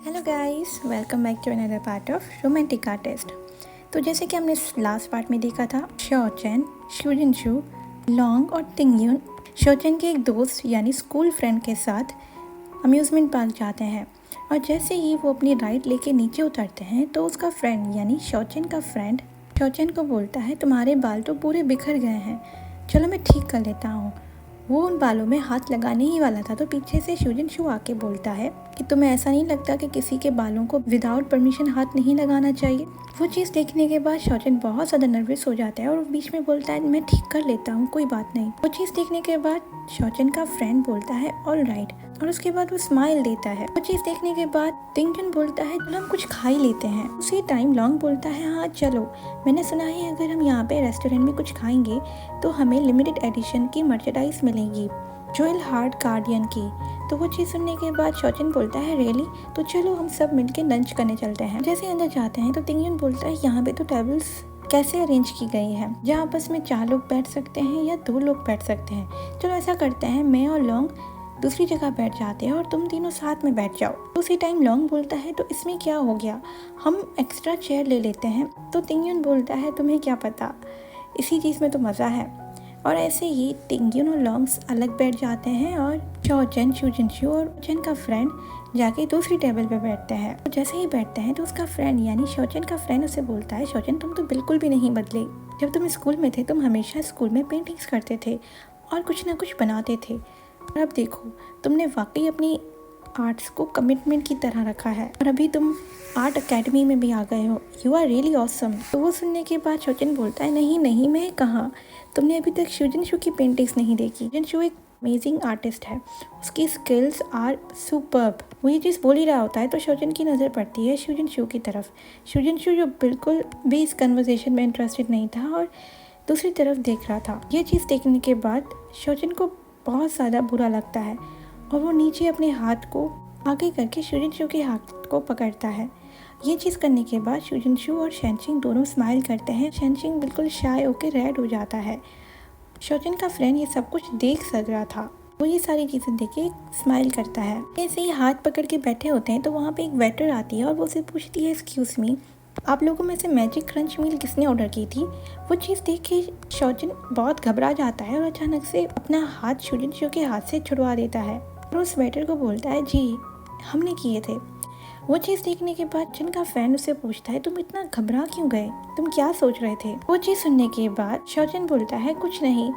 Hello guys, welcome back to another part of romantic artist. तो जैसे कि हमने लास्ट पार्ट में देखा था, शोचन, शुजिनशु, लॉन्ग और तिंगयुन शोचन के एक दोस्त यानी स्कूल फ्रेंड के साथ अम्यूज़मेंट पार्क जाते हैं। और जैसे ही वो अपनी राइड लेके नीचे उतरते हैं तो उसका फ्रेंड यानी शोचन का फ्रेंड शोचन को बोलता है, तुम्हारे बाल तो पूरे बिखर गए हैं, चलो मैं ठीक कर लेता हूँ। वो उन बालों में हाथ लगाने ही वाला था तो पीछे से शुजिनशु आके बोलता है कि तुम्हें ऐसा नहीं लगता कि किसी के बालों को विदाउट परमिशन हाथ नहीं लगाना चाहिए। वो चीज़ देखने के बाद शोचन बहुत ज़्यादा नर्वस हो जाता है और बीच में बोलता है, मैं ठीक कर लेता हूँ, कोई बात नहीं। वो चीज़ देखने के बाद शोचन का फ्रेंड बोलता है, ऑल राइट, और उसके बाद वो स्माइल देता है। वो चीज़ देखने के बाद तिंगजुन बोलता है, चलो हम कुछ खा ही लेते हैं। उसी टाइम लॉन्ग बोलता है, हाँ चलो, मैंने सुना है अगर हम यहाँ पे रेस्टोरेंट में कुछ खाएंगे तो हमें लिमिटेड एडिशन की मर्चेंडाइज मिलेगी, जोएल हार्ट गार्डियन की। तो वो चीज़ सुनने के बाद शोचन बोलता है, रियली, तो चलो हम सब मिलके लंच करने चलते हैं। जैसे अंदर जाते हैं तो तिंगयुन बोलता है, यहाँ पे तो टेबल्स कैसे अरेंज की गई है, जहाँ आपस में 4 लोग बैठ सकते हैं या 2 लोग बैठ सकते हैं। चलो ऐसा करते हैं, मैं और लॉन्ग दूसरी जगह बैठ जाते हैं और तुम तीनों साथ में बैठ जाओ। उसी टाइम लॉन्ग बोलता है, तो इसमें क्या हो गया, हम एक्स्ट्रा चेयर ले लेते हैं। तो तिंगयुन बोलता है, तुम्हें क्या पता, इसी चीज़ में तो मज़ा है। और ऐसे ही तिंगयुन और लॉन्ग्स अलग बैठ जाते हैं और शोचन, शुजिनशु और शोचन का फ्रेंड जाके दूसरी टेबल पे बैठते हैं। तो जैसे ही बैठते हैं तो उसका फ्रेंड यानी शोचन का फ्रेंड उसे बोलता है, शोचन तुम तो बिल्कुल भी नहीं बदले, जब तुम स्कूल में थे तुम हमेशा स्कूल में पेंटिंग्स करते थे और कुछ ना कुछ बनाते थे, और अब देखो तुमने वाकई अपनी आर्ट्स को कमिटमेंट की तरह रखा है और अभी तुम आर्ट एकेडमी में भी आ गए हो, यू आर रियली ऑसम। तो वो सुनने के बाद शोचन बोलता है, नहीं नहीं, मैं कहाँ, तुमने अभी तक शुजिनशु की पेंटिंग्स नहीं देखी। शुजिनशु एक अमेजिंग आर्टिस्ट है, उसकी स्किल्स आर सुपर्ब। वो ये चीज़ बोल ही रहा होता है तो शोचन की नज़र पड़ती है शुजिनशु की तरफ। शुजिनशु जो बिल्कुल भी इस कन्वर्सेशन में इंटरेस्टेड नहीं था और दूसरी तरफ देख रहा था। ये चीज़ देखने के बाद शोचन को बहुत ज़्यादा बुरा लगता है और वो नीचे अपने हाथ को आगे करके शुजिनशु के हाथ को पकड़ता है। ये चीज़ करने के बाद शुजिनशु और शेनशिंग दोनों स्माइल करते हैं। शेनशिंग बिल्कुल शाय होकर रेड हो जाता है। शोचन का फ्रेंड ये सब कुछ देख सक रहा था, वो ये सारी चीज़ें देख के स्माइल करता है। ऐसे ही हाथ पकड़ के बैठे होते हैं तो वहाँ पे एक वेटर आती है और वो उसे पूछती है, एक्सक्यूज़ मी, आप लोगों में से मैजिक क्रंच मील किसने ऑर्डर की थी। वो चीज़ देख के शोचन बहुत घबरा जाता है और अचानक से अपना हाथ शुजिनशु के हाथ से छुड़वा देता है और उस वेटर को बोलता है, जी हमने किए थे। वो चीज़ देखने के बाद जिनका फ्रेंड उससे पूछता है, तुम इतना घबरा क्यों गए, तुम क्या सोच रहे थे। वो चीज़ सुनने के बाद शोचन बोलता है, कुछ नहीं,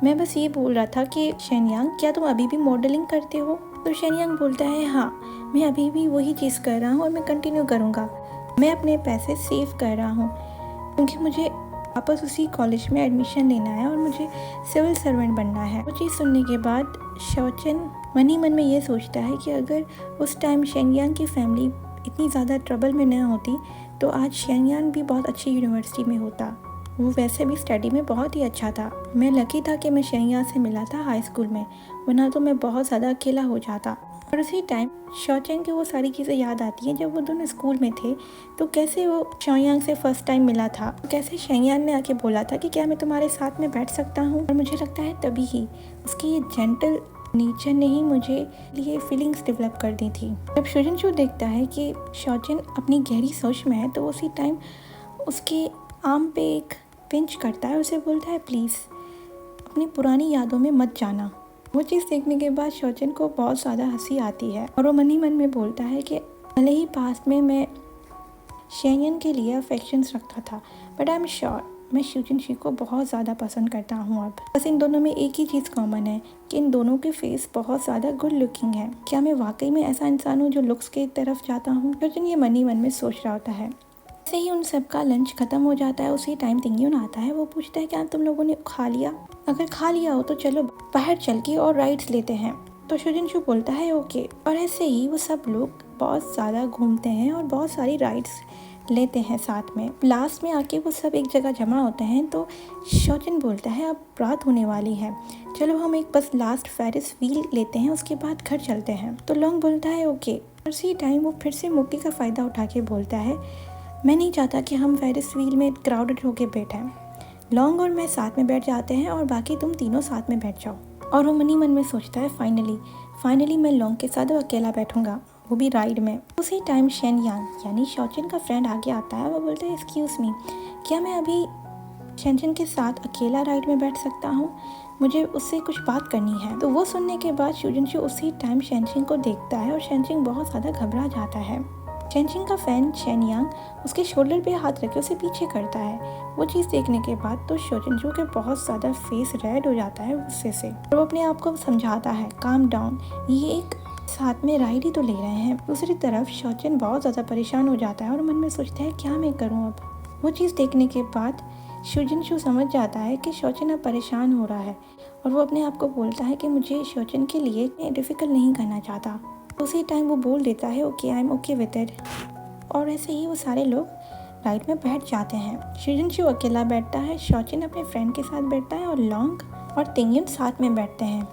मैं बस ये बोल रहा था कि शेनयांग, क्या तुम अभी भी मॉडलिंग करते हो। तो शेनयांग बोलता है, हाँ मैं अभी भी वही चीज़ कर रहा हूँ और मैं कंटिन्यू करूँगा, मैं अपने पैसे सेव कर रहा हूँ क्योंकि मुझे वापस उसी कॉलेज में एडमिशन लेना है और मुझे सिविल सर्वेंट बनना है। वो चीज़ सुनने के बाद शोचन मन ही मन में ये सोचता है कि अगर उस टाइम शेनयांग की फैमिली इतनी ज़्यादा ट्रबल में न होती तो आज शेनयांग भी बहुत अच्छी यूनिवर्सिटी में होता। वो वैसे भी स्टडी में बहुत ही अच्छा था। मैं लकी था कि मैं शेनयांग से मिला था हाई स्कूल में, वरना तो मैं बहुत ज़्यादा अकेला हो जाता। और उसी टाइम शोचन की वो सारी चीज़ें याद आती हैं जब वो दोनों स्कूल में थे, तो कैसे वो शेनयांग से फर्स्ट टाइम मिला था, कैसे शेनयांग ने आके बोला था कि क्या मैं तुम्हारे साथ में बैठ सकता हूँ। और मुझे लगता है तभी ही उसकी ये जेंटल नेचर ने ही मुझे लिए फीलिंग्स डेवलप कर दी थी। जब शुजिनशु देखता है कि शोचन अपनी गहरी सोच में है तो उसी टाइम उसके आर्म पे एक पिंच करता है, उसे बोलता है, प्लीज़ अपनी पुरानी यादों में मत जाना। वो चीज़ देखने के बाद शोचन को बहुत ज़्यादा हंसी आती है और वो मन ही मन में बोलता है कि भले ही पास्ट में मैं शेनयांग के लिए अफेक्शंस रखता था, बट आई एम श्योर मैं शुजिनशु को बहुत ज़्यादा पसंद करता हूँ अब। बस इन दोनों में एक ही चीज़ कॉमन है कि इन दोनों के फेस बहुत ज़्यादा गुड लुकिंग है। क्या मैं वाकई में ऐसा इंसान हूँ जो लुक्स की तरफ जाता हूँ। शोचन ये मन ही मन में सोच रहा होता है। ऐसे ही उन सबका लंच खत्म हो जाता है। उसी टाइम तिंगयुन आता है, वो पूछता है, क्या तुम लोगों ने खा लिया, अगर खा लिया हो तो चलो बाहर चल के और राइड्स लेते हैं। तो शुजिनशु बोलता है, ओके। और ऐसे ही वो सब लोग बहुत ज़्यादा घूमते हैं और बहुत सारी राइड्स लेते हैं साथ में। लास्ट में आके वो सब एक जगह जमा होते हैं तो शोचन बोलता है, अब रात होने वाली है, चलो हम एक बस लास्ट फेरिस व्हील लेते हैं, उसके बाद घर चलते हैं। तो लॉन्ग बोलता है, ओके। उसी टाइम वो फिर से मौके का फ़ायदा उठा के बोलता है, मैं नहीं चाहता कि हम फेरिस व्हील में क्राउडेड होकर बैठें। लॉन्ग और मैं साथ में बैठ जाते हैं और बाकी तुम तीनों साथ में बैठ जाओ। और वो मन ही मन में सोचता है, फाइनली मैं लॉन्ग के साथ अकेला बैठूंगा। वो भी राइड में। उसी टाइम शेन यांग यानी शौचन का फ्रेंड आगे आता है। वो बोलता है एक्सक्यूज़ मी, क्या मैं अभी शेनचन के साथ अकेला राइड में बैठ सकता हूँ, मुझे उससे कुछ बात करनी है। तो वो सुनने के बाद शुजिनशु उसी टाइम शेनचिन को देखता है और शेनचिन बहुत ज़्यादा घबरा जाता है। शेनचिन का फ्रेंड शेन यांग उसके शोल्डर पे हाथ रखे उसे पीछे करता है। वो चीज़ देखने के बाद तो शुजिनशु के बहुत ज़्यादा फेस रेड हो जाता है गुस्से से और वो अपने आप को समझाता है काम डाउन, ये एक साथ में राइड ही तो ले रहे हैं। दूसरी तरफ शौचन बहुत ज़्यादा परेशान हो जाता है और मन में सोचता है क्या मैं करूँ अब। वो चीज़ देखने के बाद शुजिनशु समझ जाता है कि शौचन अब परेशान हो रहा है और वो अपने आप को बोलता है कि मुझे शौचन के लिए डिफ़िकल्ट नहीं करना चाहता। उसी टाइम वो बोल देता है okay I am okay with it, और ऐसे ही वो सारे लोग राइड में बैठ जाते हैं। शुजिनशु अकेला बैठता है, शौचन अपने फ्रेंड के साथ बैठता है और लॉन्ग और तिंगयुन साथ में बैठते हैं।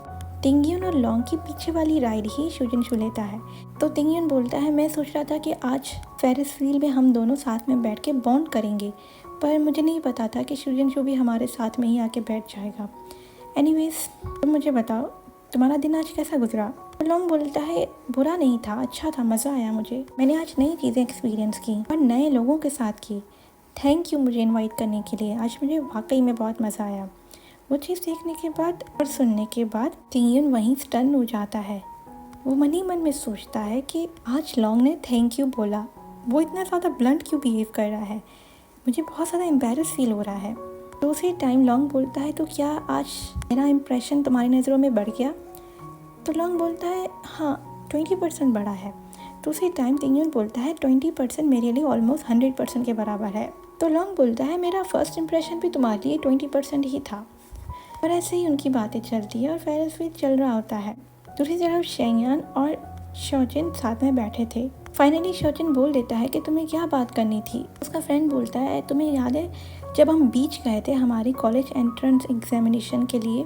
तिंगयुन और लॉन्ग की पीछे वाली राइड ही शुजिनशु लेता है। तो तिंगयुन बोलता है मैं सोच रहा था कि आज फेरिस व्हील में हम दोनों साथ में बैठ के बॉन्ड करेंगे, पर मुझे नहीं पता था कि शुजिनशु भी हमारे साथ में ही आके बैठ जाएगा। एनीवेज तुम मुझे बताओ तुम्हारा दिन आज कैसा गुजरा। लॉन्ग बोलता है बुरा नहीं था, अच्छा था, मज़ा आया मुझे, मैंने आज नई चीज़ें एक्सपीरियंस की और नए लोगों के साथ की। थैंक यू मुझे इनवाइट करने के लिए, आज मुझे वाकई में बहुत मज़ा आया। वो चीज़ देखने के बाद और सुनने के बाद तिंगयुन वहीं स्टन हो जाता है। वो मन ही मन में सोचता है कि आज लॉन्ग ने थैंक यू बोला, वो इतना ज़्यादा ब्लंट क्यों बिहेव कर रहा है, मुझे बहुत ज़्यादा एम्बैरस फील हो रहा है। तो उसी टाइम लॉन्ग बोलता है तो क्या आज मेरा इम्प्रेशन तुम्हारी नज़रों में बढ़ गया। तो लॉन्ग बोलता है हाँ 20% बढ़ा है। तो उसी टाइम तिंगयुन बोलता है 20% मेरे लिए ऑलमोस्ट 100% के बराबर है। तो लॉन्ग बोलता है मेरा फर्स्ट इम्प्रेशन भी तुम्हारे लिए 20% ही था। और ऐसे ही उनकी बातें चलती है और फेरिस व्हील चल रहा होता है। दूसरी तरफ शेंगयान और शौचन साथ में बैठे थे। फाइनली शौचन बोल देता है कि तुम्हें क्या बात करनी थी। उसका फ्रेंड बोलता है तुम्हें याद है जब हम बीच गए थे हमारी कॉलेज एंट्रेंस एग्जामिनेशन के लिए।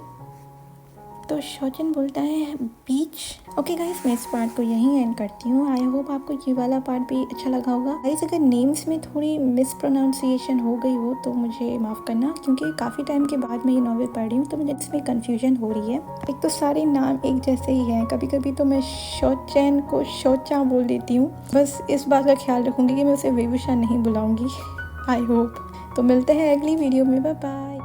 तो शौचन बोलता है बीच। ओके गाइस, मैं इस पार्ट को यहीं एंड करती हूँ। आई होप आपको ये वाला पार्ट भी अच्छा लगा होगा। गाइस अगर नेम्स में थोड़ी मिस प्रोनाउंसिएशन हो गई हो तो मुझे माफ़ करना, क्योंकि काफ़ी टाइम के बाद मैं ये नॉवेल पढ़ रही हूँ तो मुझे इसमें कन्फ्यूजन हो रही है। एक तो सारे नाम एक जैसे ही हैं, कभी कभी तो मैं शौचैन को शौचा बोल देती हूँ। बस इस बात का ख्याल रखूँगी कि मैं उसे वेवुशा नहीं बुलाऊँगी। I hope. तो मिलते हैं अगली वीडियो में, बाय बाय।